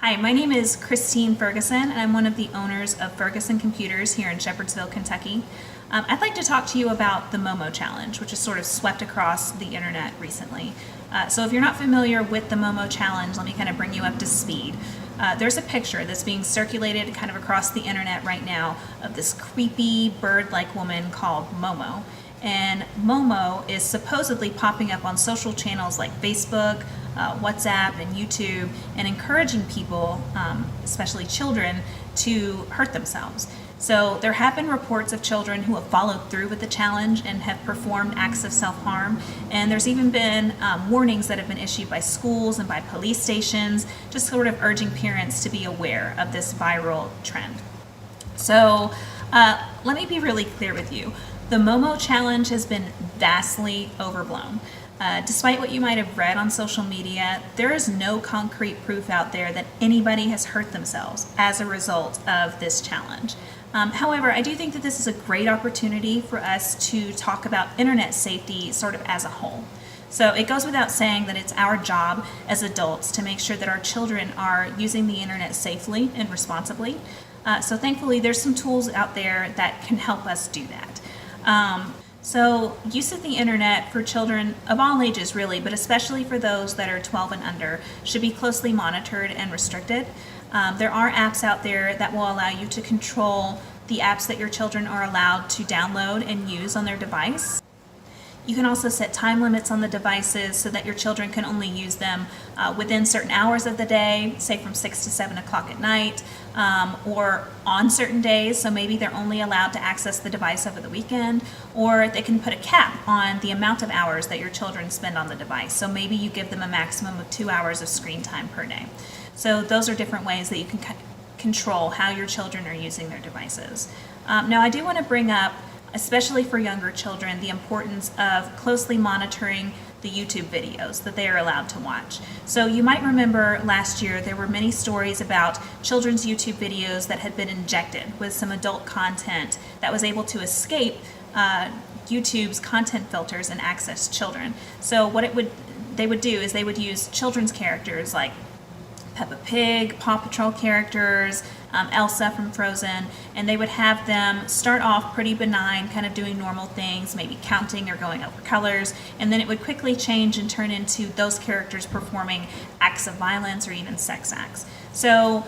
Hi, my name is Christine Ferguson, and I'm one of the owners of Ferguson Computers here in Shepherdsville, Kentucky. I'd like to talk to you about the Momo Challenge, which has sort of swept across the internet recently. So if you're not familiar with the Momo Challenge, let me kind of bring you up to speed. There's a picture that's being circulated kind of across the internet right now of this creepy bird-like woman called Momo. And Momo is supposedly popping up on social channels like Facebook, WhatsApp, and YouTube, and encouraging people, especially children, to hurt themselves. So there have been reports of children who have followed through with the challenge and have performed acts of self-harm, and there's even been warnings that have been issued by schools and by police stations, just sort of urging parents to be aware of this viral trend. So let me be really clear with you. The Momo Challenge has been vastly overblown. Despite what you might have read on social media, there is no concrete proof out there that anybody has hurt themselves as a result of this challenge. However, I do think that this is a great opportunity for us to talk about internet safety sort of as a whole. So it goes without saying that it's our job as adults to make sure that our children are using the internet safely and responsibly. So thankfully, there's some tools out there that can help us do that. So use of the internet for children of all ages really, but especially for those that are 12 and under, should be closely monitored and restricted. There are apps out there that will allow you to control the apps that your children are allowed to download and use on their device. You can also set time limits on the devices so that your children can only use them within certain hours of the day, say from 6 to 7 o'clock at night, or on certain days, so maybe they're only allowed to access the device over the weekend, or they can put a cap on the amount of hours that your children spend on the device. So maybe you give them a maximum of 2 hours of screen time per day. So those are different ways that you can control how your children are using their devices. Now I do want to bring up, especially for younger children, the importance of closely monitoring the YouTube videos that they are allowed to watch. So you might remember last year there were many stories about children's YouTube videos that had been injected with some adult content that was able to escape YouTube's content filters and access children. So what they would do is they would use children's characters like Peppa Pig, Paw Patrol characters, Elsa from Frozen, and they would have them start off pretty benign, kind of doing normal things, maybe counting or going over colors, and then it would quickly change and turn into those characters performing acts of violence or even sex acts. So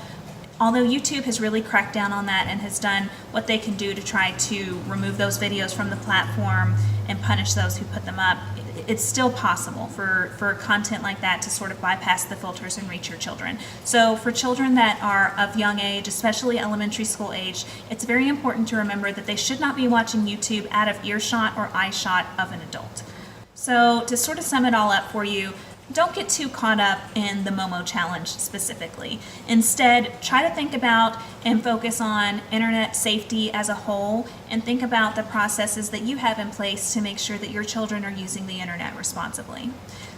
although YouTube has really cracked down on that and has done what they can do to try to remove those videos from the platform and punish those who put them up, it's still possible for content like that to sort of bypass the filters and reach your children. So for children that are of young age, especially elementary school age, it's very important to remember that they should not be watching YouTube out of earshot or eyeshot of an adult. So to sort of sum it all up for you, don't get too caught up in the Momo Challenge specifically. Instead, try to think about and focus on internet safety as a whole, and think about the processes that you have in place to make sure that your children are using the internet responsibly.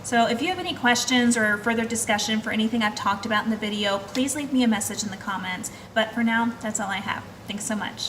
So if you have any questions or further discussion for anything I've talked about in the video, please leave me a message in the comments. But for now, that's all I have. Thanks so much.